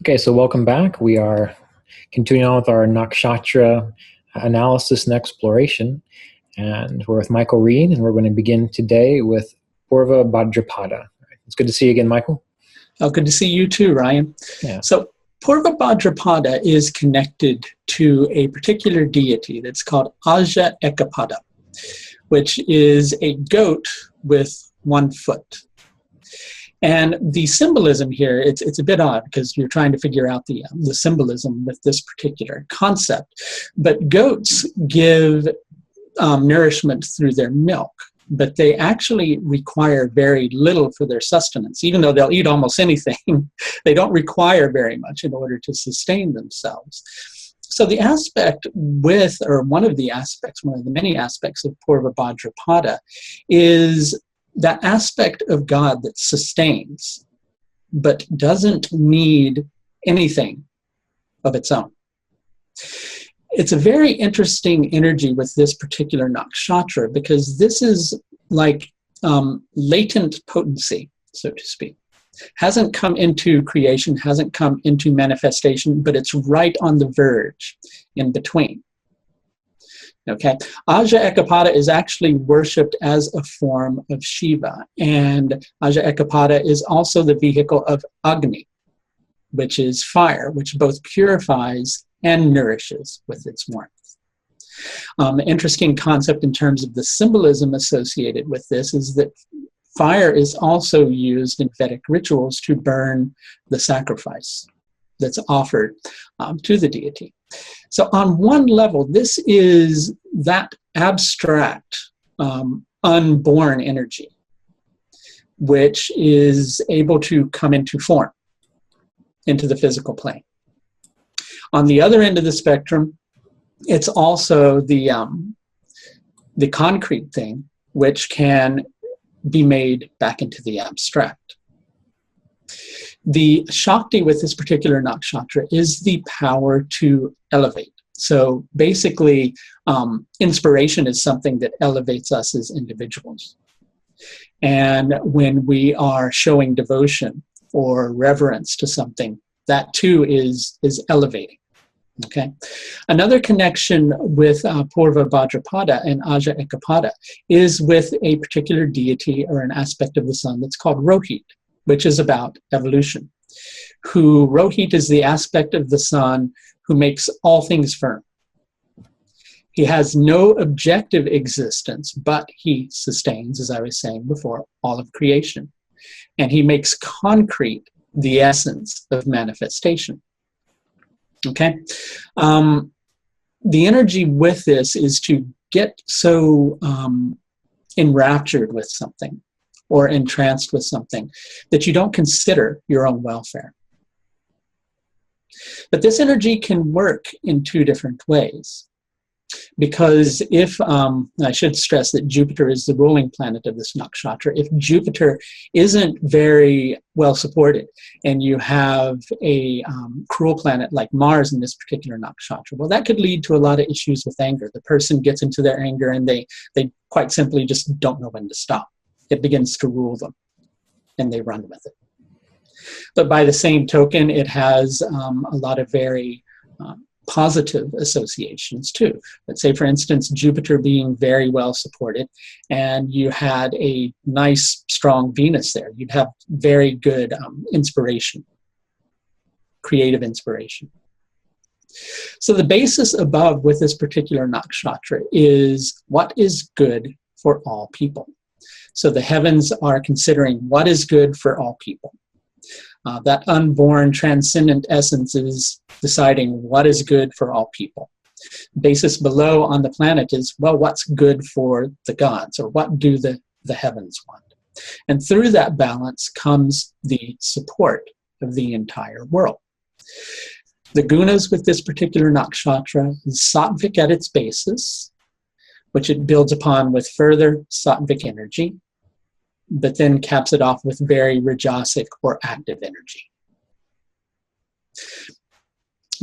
Okay, so welcome back. We are continuing on with our nakshatra analysis and exploration. And we're with Michael Reed, and we're going to begin today with Purva Bhadrapada. It's good to see you again, Michael. Oh, good to see you too, Ryan. Yeah. So Purva Bhadrapada is connected to a particular deity that's called Asheville, which is a goat with one foot. And the symbolism here, it's a bit odd because you're trying to figure out the symbolism with this particular concept. But goats give nourishment through their milk, but they actually require very little for their sustenance. Even though they'll eat almost anything, they don't require very much in order to sustain themselves. So the aspect one of the many aspects of Purva Bhadrapada is that aspect of God that sustains, but doesn't need anything of its own. It's a very interesting energy with this particular nakshatra because this is like latent potency, so to speak. Hasn't come into creation, hasn't come into manifestation, but it's right on the verge in between. Okay, Aja Ekapada is actually worshipped as a form of Shiva, and Aja Ekapada is also the vehicle of Agni, which is fire, which both purifies and nourishes with its warmth. Interesting concept in terms of the symbolism associated with this is that fire is also used in Vedic rituals to burn the sacrifice that's offered to the deity. So on one level, this is that abstract, unborn energy, which is able to come into form, into the physical plane. On the other end of the spectrum, it's also the concrete thing, which can be made back into the abstract. The Shakti with this particular nakshatra is the power to elevate. So basically, inspiration is something that elevates us as individuals. And when we are showing devotion or reverence to something, that too is elevating. Okay. Another connection with Purva Bhadrapada and Aja Ekapada is with a particular deity or an aspect of the sun that's called Rohit, which is about evolution. Rohit is the aspect of the sun who makes all things firm. He has no objective existence, but he sustains, as I was saying before, all of creation. And he makes concrete the essence of manifestation. Okay? The energy with this is to get so enraptured with something or entranced with something that you don't consider your own welfare. But this energy can work in two different ways. Because if, I should stress that Jupiter is the ruling planet of this nakshatra, if Jupiter isn't very well supported and you have a cruel planet like Mars in this particular nakshatra, well, that could lead to a lot of issues with anger. The person gets into their anger and they quite simply just don't know when to stop. It begins to rule them and they run with it. But by the same token, it has a lot of very positive associations too. Let's say, for instance, Jupiter being very well supported and you had a nice, strong Venus there. You'd have very good inspiration, creative inspiration. So the basis above with this particular nakshatra is what is good for all people. So the heavens are considering what is good for all people. That unborn transcendent essence is deciding what is good for all people. Basis below on the planet is, well, what's good for the gods, or what do the heavens want? And through that balance comes the support of the entire world. The gunas with this particular nakshatra is sattvic at its basis, which it builds upon with further sattvic energy, but then caps it off with very rajasic or active energy.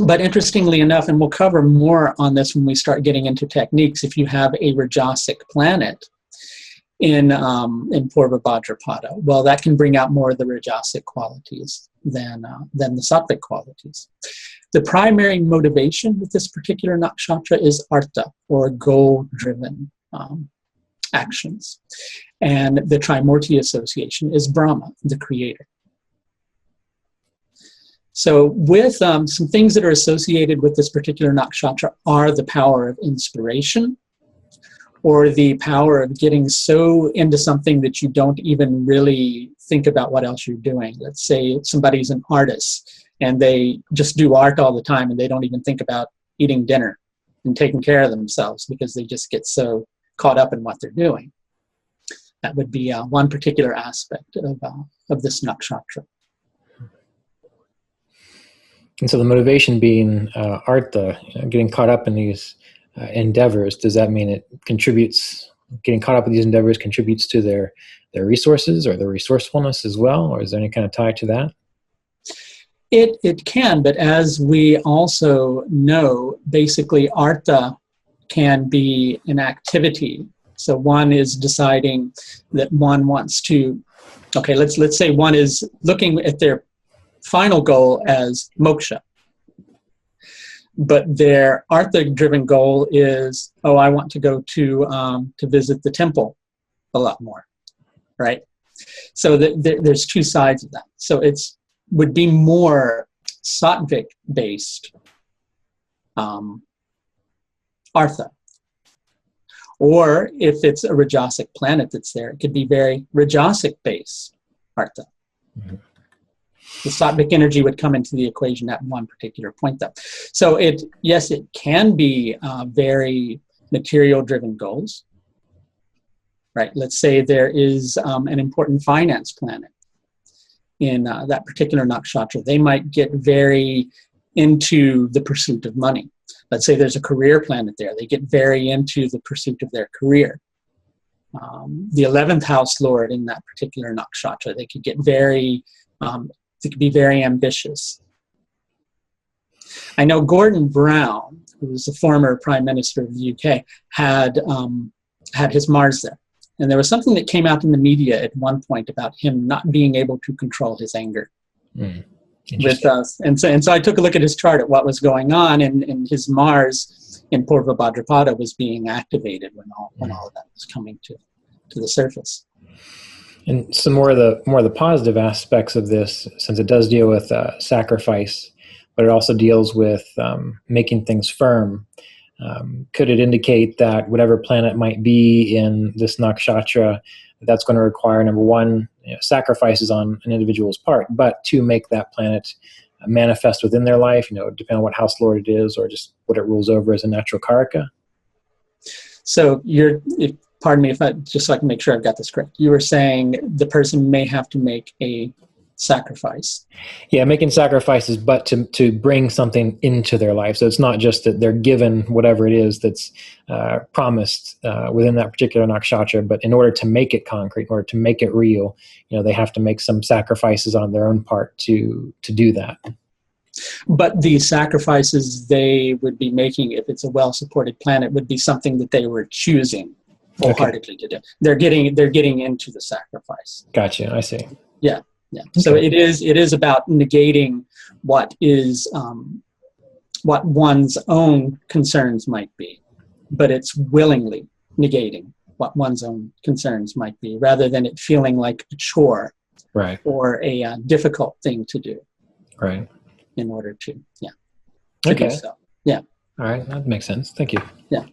But interestingly enough, and we'll cover more on this when we start getting into techniques, if you have a rajasic planet, in Purva Bhadrapada. Well, that can bring out more of the rajasic qualities than the sattvic qualities. The primary motivation with this particular nakshatra is artha, or goal-driven actions. And the Trimurti association is Brahma, the creator. So with some things that are associated with this particular nakshatra are the power of inspiration, or the power of getting so into something that you don't even really think about what else you're doing. Let's say somebody's an artist and they just do art all the time and they don't even think about eating dinner and taking care of themselves because they just get so caught up in what they're doing. That would be one particular aspect of this nakshatra. And so the motivation being artha, getting caught up in these endeavors, does that mean it contributes, getting caught up in these endeavors contributes to their resources or their resourcefulness as well? Or is there any kind of tie to that? It can, but as we also know, basically artha can be an activity. So one is deciding that one wants to, okay, let's say one is looking at their final goal as moksha. But their artha-driven goal is, oh, I want to go to visit the temple a lot more, right? So there's two sides of that. So it's would be more sattvic-based artha. Or if it's a rajasic planet that's there, it could be very rajasic-based artha. Mm-hmm. The sattvic energy would come into the equation at one particular point, though. So yes, it can be very material-driven goals, right? Let's say there is an important finance planet in that particular nakshatra. They might get very into the pursuit of money. Let's say there's a career planet there. They get very into the pursuit of their career. The 11th house lord in that particular nakshatra, they could get very... They could be very ambitious. I know Gordon Brown, who was the former Prime Minister of the UK, had his Mars there. And there was something that came out in the media at one point about him not being able to control his anger with us. And so I took a look at his chart at what was going on, and his Mars in Purva Bhadrapada was being activated when all of that was coming to the surface. And some more of the positive aspects of this, since it does deal with sacrifice, but it also deals with making things firm. Could it indicate that whatever planet might be in this nakshatra, that's going to require, number one, sacrifices on an individual's part, but to make that planet manifest within their life, depending on what house lord it is or just what it rules over as a natural karaka? So pardon me, just so I can make sure I've got this correct. You were saying the person may have to make a sacrifice. Yeah, making sacrifices, but to bring something into their life. So it's not just that they're given whatever it is that's promised within that particular nakshatra, but in order to make it concrete, in order to make it real, they have to make some sacrifices on their own part to do that. But the sacrifices they would be making, if it's a well-supported planet, would be something that they were choosing wholeheartedly to do. They're getting into the sacrifice. Gotcha. I see. Yeah. Okay. So it is about negating what one's own concerns might be, but it's willingly negating what one's own concerns might be, rather than it feeling like a chore, right, or a difficult thing to do, right, in order to okay, do so. Yeah. All right, that makes sense. Thank you. Yeah.